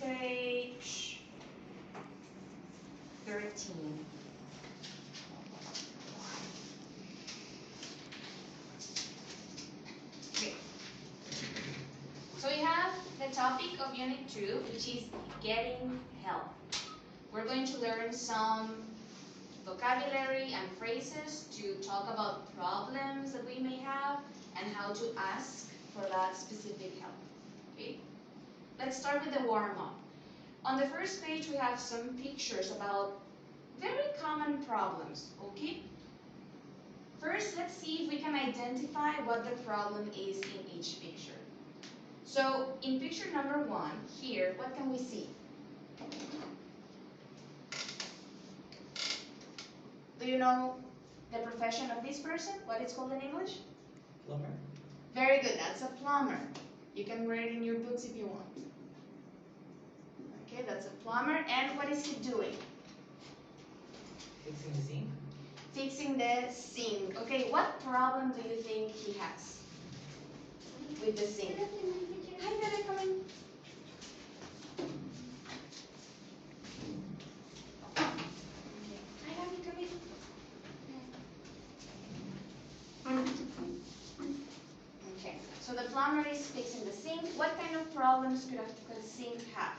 page 13. Okay. So we have the topic of Unit 2, which is getting help. We're going to learn some vocabulary and phrases to talk about problems that we may have and how to ask for that specific help. Okay? Let's start with the warm-up. On the first page, we have some pictures about very common problems. Okay? First, let's see if we can identify what the problem is in each picture. So, in picture number 1, here, what can we see? Do you know the profession of this person? What it's called in English? Plumber. Very good, that's a plumber. You can write it in your books if you want. Okay, that's a plumber. And what is he doing? Fixing the sink. Fixing the sink. Okay, what problem do you think he has with the sink? Hi, Dada, come in. Hi, Abby, come in. Okay, so the plumber is fixing the sink. What kind of problems could a sink have?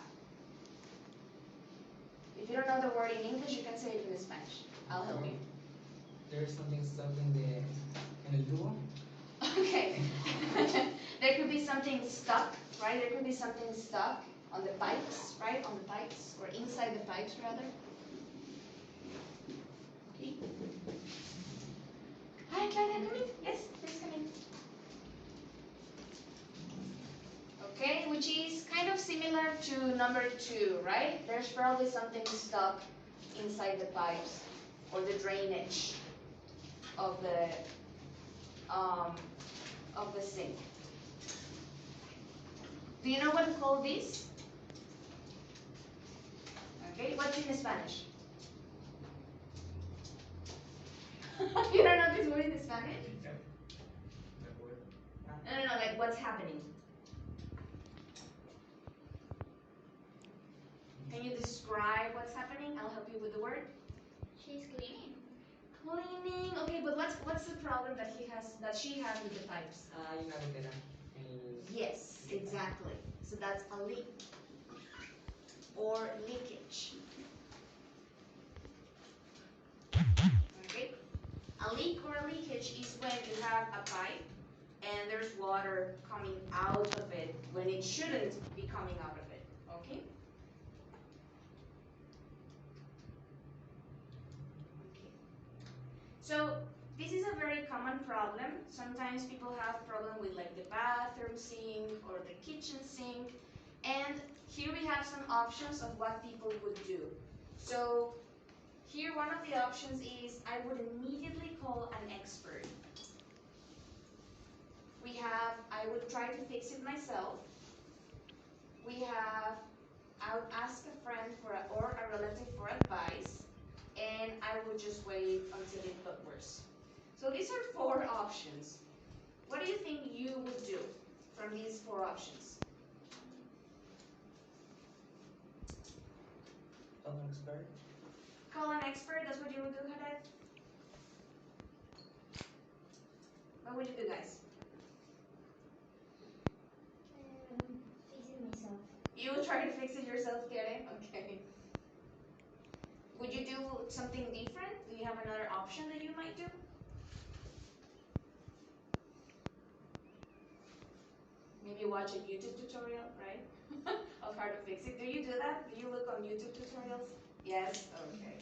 If you don't know the word in English, you can say it in Spanish. I'll help you. There's something stuck in el tubo. Okay. There could be something stuck, right? There could be something stuck on the pipes, right? On the pipes, or inside the pipes, rather. Okay. Hi, Claudia, come in. Yes, please come in. Okay, which is kind of similar to number 2, right? There's probably something stuck inside the pipes or the drainage of the sink. Do you know what to call this? Okay, what's in Spanish? You don't know this word in Spanish? No, like what's happening? Can you describe what's happening? I'll help you with the word. She's cleaning. Cleaning. Okay, but what's the problem that she has with the pipes? Hay una gotera. Yes, exactly. So that's a leak or leakage. Okay? A leak or a leakage is when you have a pipe and there's water coming out of it when it shouldn't be coming out of it. Okay? Okay. So this is a very common problem. Sometimes people have problem with like the bathroom sink or the kitchen sink. And here we have some options of what people would do. So here one of the options is I would immediately call an expert. We have I would try to fix it myself. We have I would ask a friend or a relative for advice. And I would just wait until it got worse. So these are 4 options. What do you think you would do from these 4 options? Call an expert. Call an expert, that's what you would do, Haddad? What would you do, guys? Fix it myself. You would try to fix it yourself, Tere? Okay. Would you do something different? Do you have another option that you might do? Maybe watch a YouTube tutorial, right? Of how to fix it. Do you do that? Do you look on YouTube tutorials? Yes? Okay.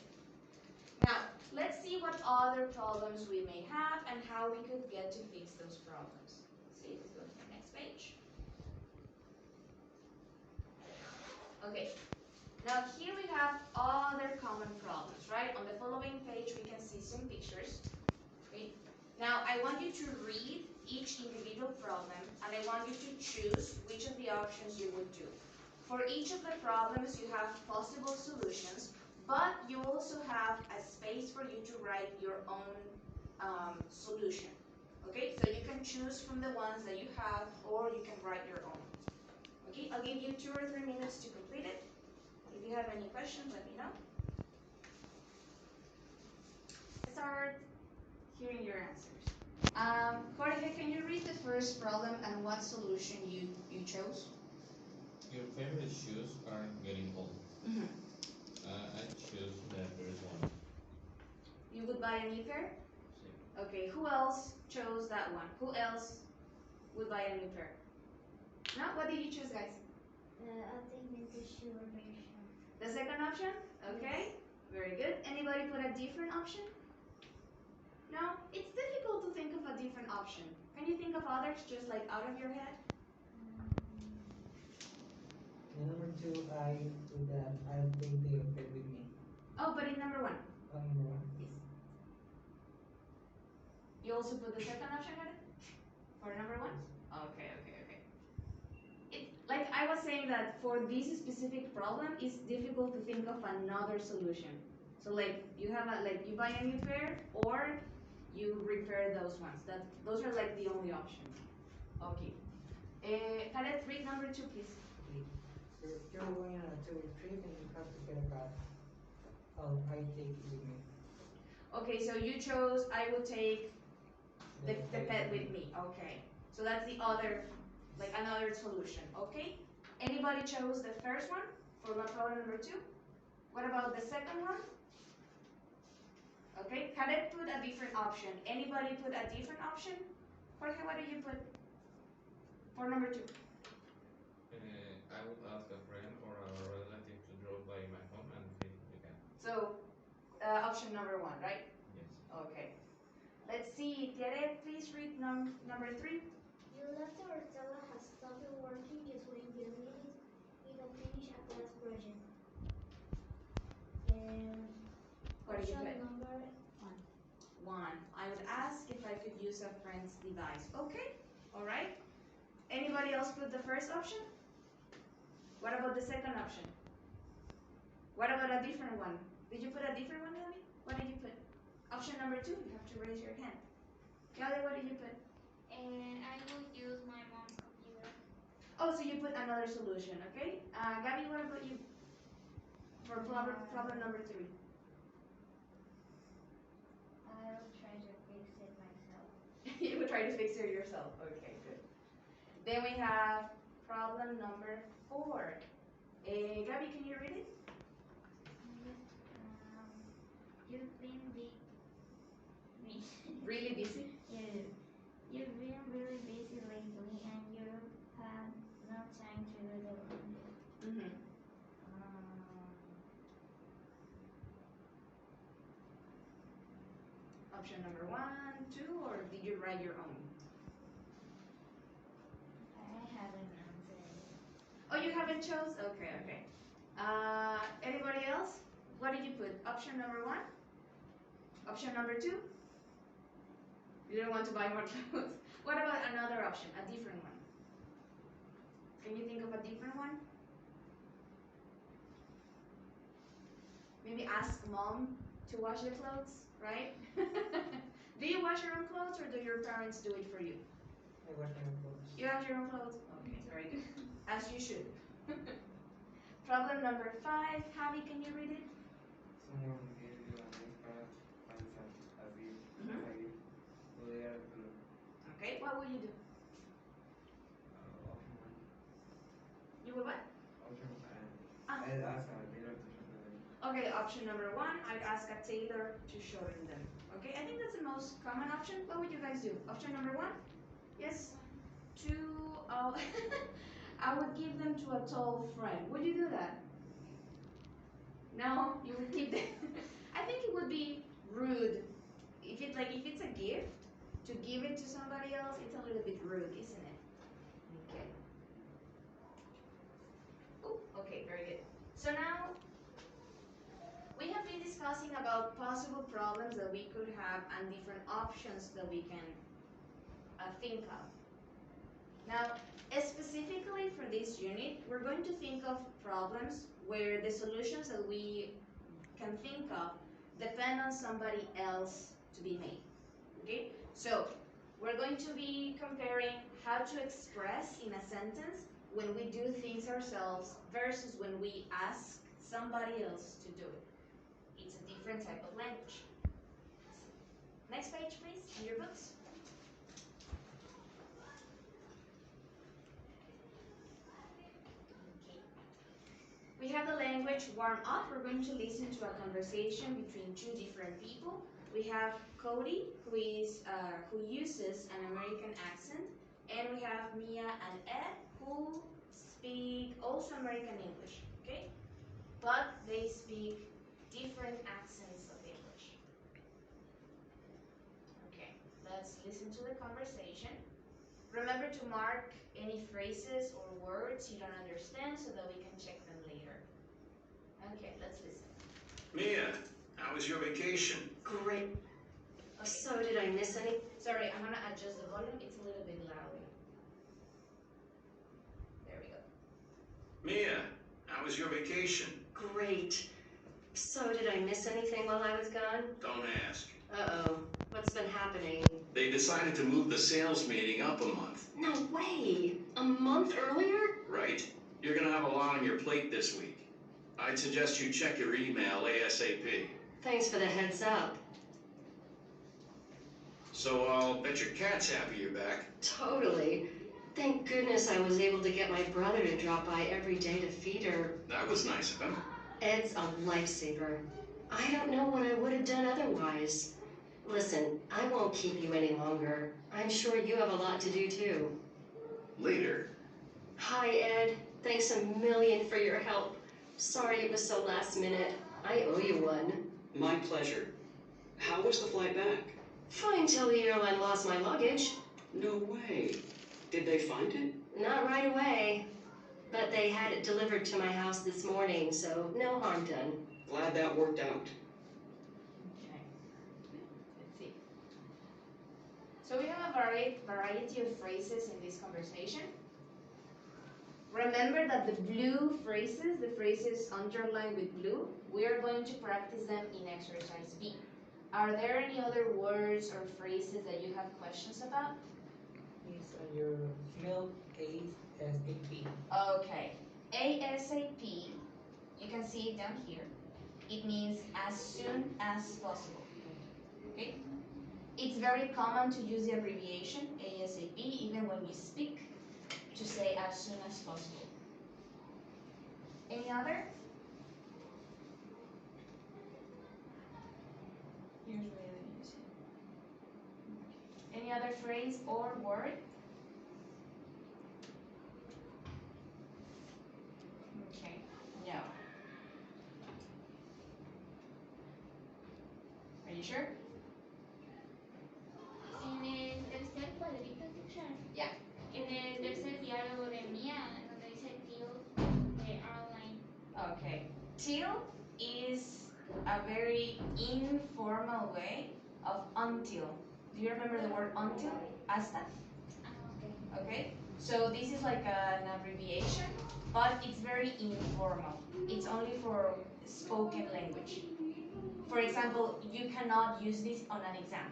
Now, let's see what other problems we may have and how we could get to fix those problems. See, let's go to the next page. Okay. Now here we have other common problems, right? On the following page we can see some pictures. Okay. Now I want you to read each individual problem and I want you to choose which of the options you would do. For each of the problems you have possible solutions, but you also have a space for you to write your own solution. Okay, so you can choose from the ones that you have or you can write your own. Okay, I'll give you 2 or 3 minutes to complete it. If you have any questions, let me know. Start hearing your answers. Jorge, can you read the first problem and what solution you chose? Your favorite shoes are getting old. Mm-hmm. I choose the first one. You would buy a new pair? Sí. Okay, who else chose that one? Who else would buy a new pair? No? What did you choose, guys? I think the shoe version. The second option? Okay, very good. Anybody put a different option? No? It's difficult to think of a different option. Can you think of others just like out of your head? The number 2, I put that I'll take the pet with me. Oh, but in number 1. Number 1. Yes. You also put the second option, Karen? For number 1? Okay. Like I was saying that for this specific problem, it's difficult to think of another solution. So like you have you buy a new pair or you repair those ones. Those are like the only options. Okay. Karen, read number 2, please. You're going on a 2-week trip and you have to get a cat. I take it with me. Okay, so you chose I will take the pet with me. Okay. So that's the other, like another solution. Okay. Anybody chose the first one for problem number 2? What about the second one? Okay. Cadet put a different option. Anybody put a different option? Jorge, what did you put for number 2? I would ask a friend or a relative to drop by my home and feed the cat. So, option number 1, right? Yes. Okay. Let's see. Tiare, please read number 3. You left or Stella has stopped working just when you need it to finish a class project. What did you Option put? number 1. I would ask if I could use a friend's device. Okay. All right. Anybody else put the first option? What about the second option? What about a different one? Did you put a different one, Abby? What did you put? Option number 2, you have to raise your hand. Kelly, what did you put? And I will use my mom's computer. Oh, so you put another solution, okay? Gabby, what about you? For problem number 3. I'll try to fix it myself. You would try to fix it yourself. Okay, good. Then we have problem number 4. Gabby, can you read it? You've been Really busy? Yeah. You've been really busy lately and you had no time to do the laundry. Mm-hmm. Option number 1, 2, or did you write your own? I haven't answered. Oh, you haven't chose? Okay. Anybody else? What did you put? Option number 1? Option number 2? You don't want to buy more clothes. What about another option, a different one? Can you think of a different one? Maybe ask mom to wash the clothes, right? Do you wash your own clothes or do your parents do it for you? I wash my own clothes. You have your own clothes? Okay, very good. As you should. Problem number 5. Javi, can you read it? Someone gave you a nice pair of pants as a gift. Who they are blue. Okay, what will you do? Option one. You will what? Option Ah. I'd ask a dealer to show them. Okay, option number 1, I'd ask a tailor to shorten them. Okay, I think that's the most common option. What would you guys do? Option number 1? Yes? 2, I would give them to a tall friend. Would you do that? No, you would keep them. I think it would be rude. If it's a gift, to give it to somebody else, it's a little bit rude, isn't it? Okay. Oh, okay, very good. So now we have been discussing about possible problems that we could have and different options that we can think of. Now, specifically for this unit, we're going to think of problems where the solutions that we can think of depend on somebody else to be made. Okay? So, we're going to be comparing how to express in a sentence when we do things ourselves versus when we ask somebody else to do it. It's a different type of language. Next page, please, in your books. Okay. We have the language warm up. We're going to listen to a conversation between two different people. We have Cody, who uses an American accent, and we have Mia and Ed, who speak also American English, okay? But they speak different accents of English. Okay, let's listen to the conversation. Remember to mark any phrases or words you don't understand so that we can check them later. Okay, let's listen. Mia, how was your vacation? Great. Okay. So did I miss any? Sorry, I'm gonna adjust the volume. It's a little bit loud. There we go. Mia, how was your vacation? Great. So did I miss anything while I was gone? Don't ask. Uh-oh. What's been happening? They decided to move the sales meeting up a month. No way. A month earlier? Right. You're gonna have a lot on your plate this week. I'd suggest you check your email ASAP. Thanks for the heads up. So I'll bet your cat's happy you're back. Totally. Thank goodness I was able to get my brother to drop by every day to feed her. That was nice of him. Ed's a lifesaver. I don't know what I would have done otherwise. Listen, I won't keep you any longer. I'm sure you have a lot to do too. Later. Hi, Ed. Thanks a million for your help. Sorry it was so last minute. I owe you one. My pleasure. How was the flight back? Fine till the airline lost my luggage. No way. Did they find it? Not right away. But they had it delivered to my house this morning, so no harm done. Glad that worked out. Okay. Let's see. So we have a variety of phrases in this conversation. Remember that the blue phrases, the phrases underlined with blue, we are going to practice them in exercise B. Are there any other words or phrases that you have questions about? It's your milk ASAP. Okay. ASAP, you can see it down here. It means as soon as possible. Okay? It's very common to use the abbreviation ASAP even when we speak, to say as soon as possible. Any other? Here's where you use it. Any other phrase or word? Okay, no. Are you sure? En el tercer cuadrito, teacher. Yeah. En el tercer diálogo de Mía, donde dice till the airline. Okay. Till is a very informal way of until. Do you remember the word until? Hasta? Okay. Okay. So this is like an abbreviation, but it's very informal. It's only for spoken language. For example, you cannot use this on an exam.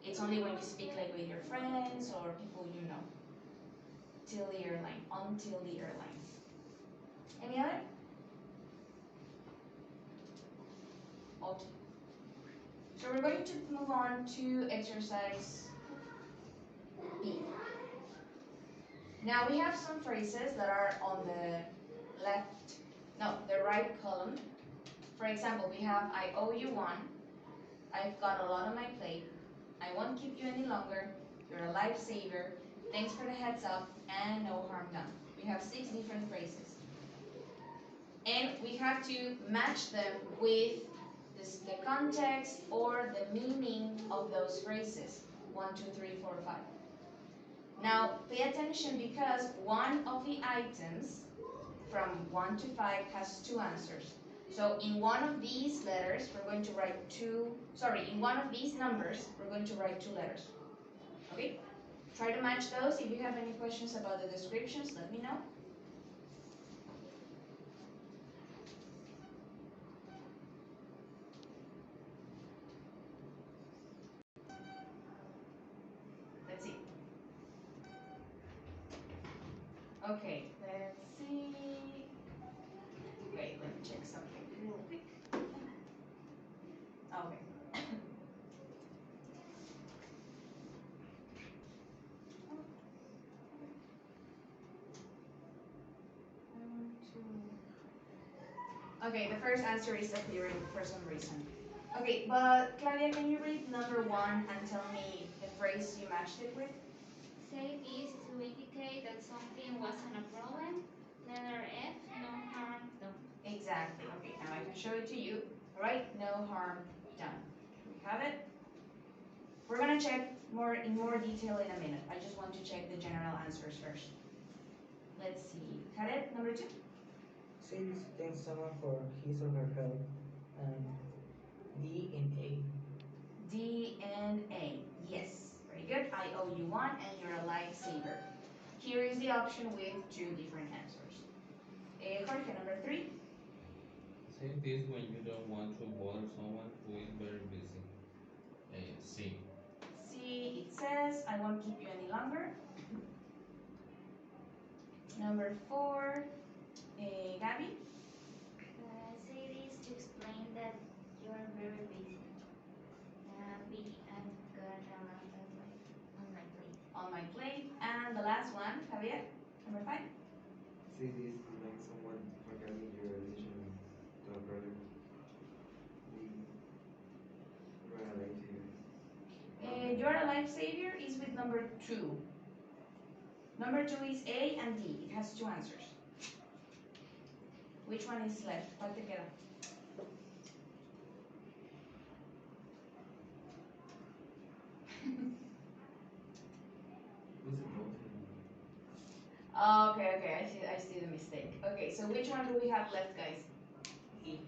It's only when you speak like with your friends or people you know. Till the airline, until the airline. Any other? Okay. So we're going to move on to exercise B. Now we have some phrases that are on the right column. For example, we have I owe you one, I've got a lot on my plate, I won't keep you any longer, you're a lifesaver, thanks for the heads up, and no harm done. We have 6 different phrases. And we have to match them with the context or the meaning of those phrases. 1, 2, 3, 4, 5. Now, pay attention because one of the items from 1 to 5 has 2 answers. So in one of these letters, we're going to write in one of these numbers, we're going to write 2 letters. Okay? Try to match those. If you have any questions about the descriptions, let me know. Let's see. Okay, let's see. Wait, let me check something real quick. Okay. Okay, the first answer is appearing for some reason. Okay, but Claudia, can you read number 1 and tell me the phrase you matched it with? Say this to indicate that something wasn't a problem. Letter F, no harm done. Exactly. Okay, now I can show it to you. All right, no harm done. We have it. We're gonna check in more detail in a minute. I just want to check the general answers first. Let's see. Got it? Number 2. Say this to thank someone for his or her help. And D and A. D and A. Yes. Very good. I owe you one and you're a lifesaver. Here is the option with 2 different answers. Jorge, number 3. Say this when you don't want to bother someone who is very busy. C. C, it says, I won't keep you any longer. Number 4, Gabby. Say this to explain that you're very busy. B, I've got a lot of work on my plate. On my plate. And the last one, Javier, number 5. Say this to thank someone for having your relation to a brother. You are a lifesaver. You're a lifesaver is with number 2. Number 2 is A and D. It has 2 answers. Which one is left? ¿Cuál te queda? Who's the most? Okay, I see the mistake. Okay, so which one do we have left, guys? E.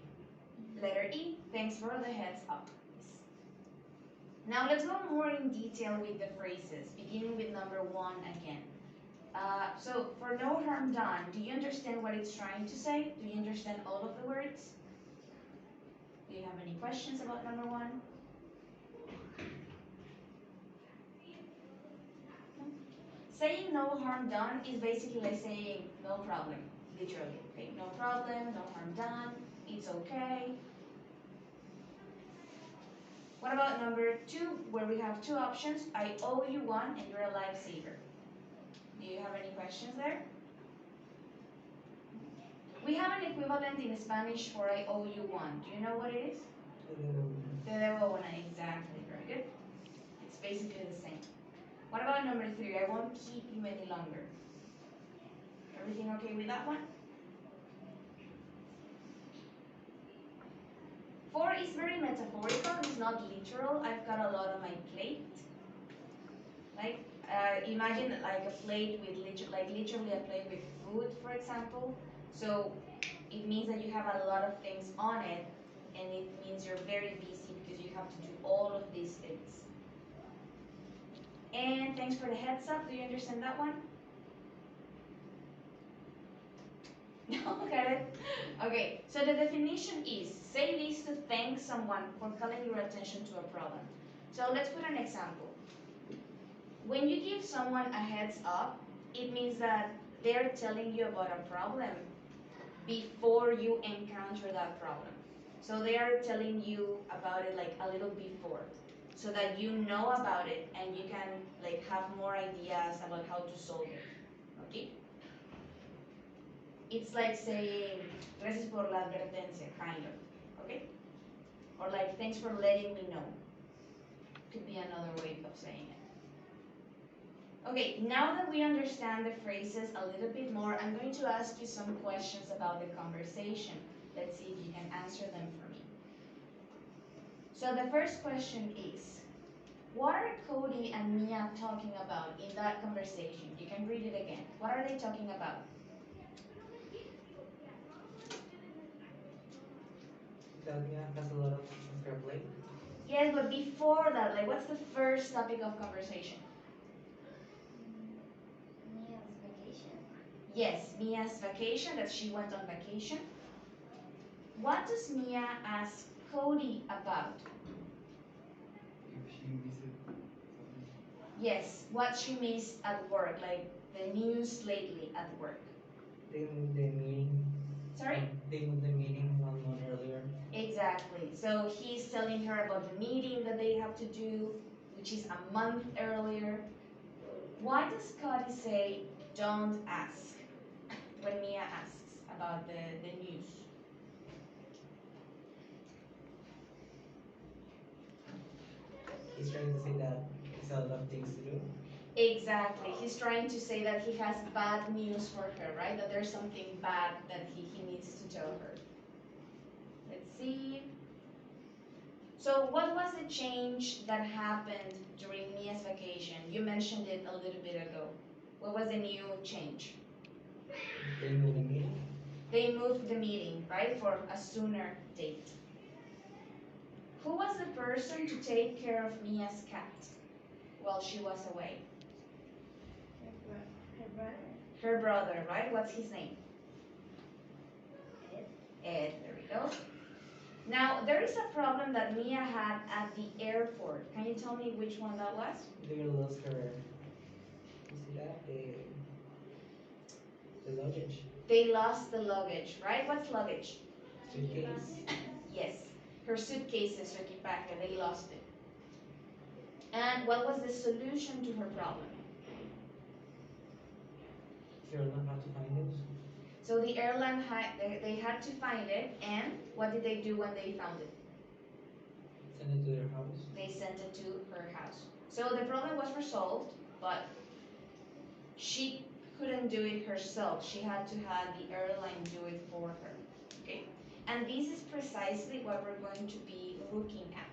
Letter E. Thanks for the heads up. Now let's go more in detail with the phrases, beginning with number 1 again. So for no harm done, do you understand what it's trying to say? Do you understand all of the words? Do you have any questions about number 1? Saying no harm done is basically like saying no problem, literally. Okay, no problem, no harm done, it's okay. What about number 2, where we have 2 options? I owe you one and you're a lifesaver. Do you have any questions there? We have an equivalent in Spanish for I owe you one. Do you know what it is? Te debo una, exactly. Very good. It's basically the same. What about number 3? I won't keep you any longer. Everything okay with that one? 4 is very metaphorical. It's not literal. I've got a lot on my plate. Like, imagine like a plate with literally a plate with food, for example. So it means that you have a lot of things on it, and it means you're very busy because you have to do all of these things. And thanks for the heads up. Do you understand that one? No, got it? Okay, so the definition is, say this to thank someone for calling your attention to a problem. So let's put an example. When you give someone a heads up, it means that they're telling you about a problem before you encounter that problem. So they are telling you about it like a little before, so that you know about it and you can like have more ideas about how to solve it. Okay? It's like saying, gracias por la advertencia, kind of. Okay? Or like, thanks for letting me know. Could be another way of saying it. Okay, now that we understand the phrases a little bit more, I'm going to ask you some questions about the conversation. Let's see if you can answer them for me. So the first question is, what are Cody and Mia talking about in that conversation? You can read it again. What are they talking about? That Mia has a lot of on her plate. Yes, but before that, like what's the first topic of conversation? Mia's vacation. Yes, Mia's vacation, that she went on vacation. What does Mia ask Cody about? If she misses something. Yes, what she missed at work, like the news lately at work? They moved the meeting. Sorry? They moved the meeting 1 month earlier. Exactly. So he's telling her about the meeting that they have to do, which is a month earlier. Why does Scotty say, don't ask, when Mia asks about the news? He's trying to say that he's a lot of things to do. Exactly. He's trying to say that he has bad news for her, right? That there's something bad that he needs to tell her. Let's see. So what was the change that happened during Mia's vacation? You mentioned it a little bit ago. What was the new change? They moved the meeting. They moved the meeting, right, for a sooner date. Who was the person to take care of Mia's cat while she was away? Her brother. Her brother, right? What's his name? Ed. Ed, there we go. Now, there is a problem that Mia had at the airport. Can you tell me which one that was? They lost her. You see that? The luggage. They lost the luggage, right? What's luggage? Suitcase. Yes, her suitcases, su equipaje, they lost it. And what was the solution to her problem? They're not how to find it. So the airline they had to find it, and what did they do when they found it? Send it to their house. They sent it to her house. So the problem was resolved, but she couldn't do it herself. She had to have the airline do it for her. Okay? And this is precisely what we're going to be looking at.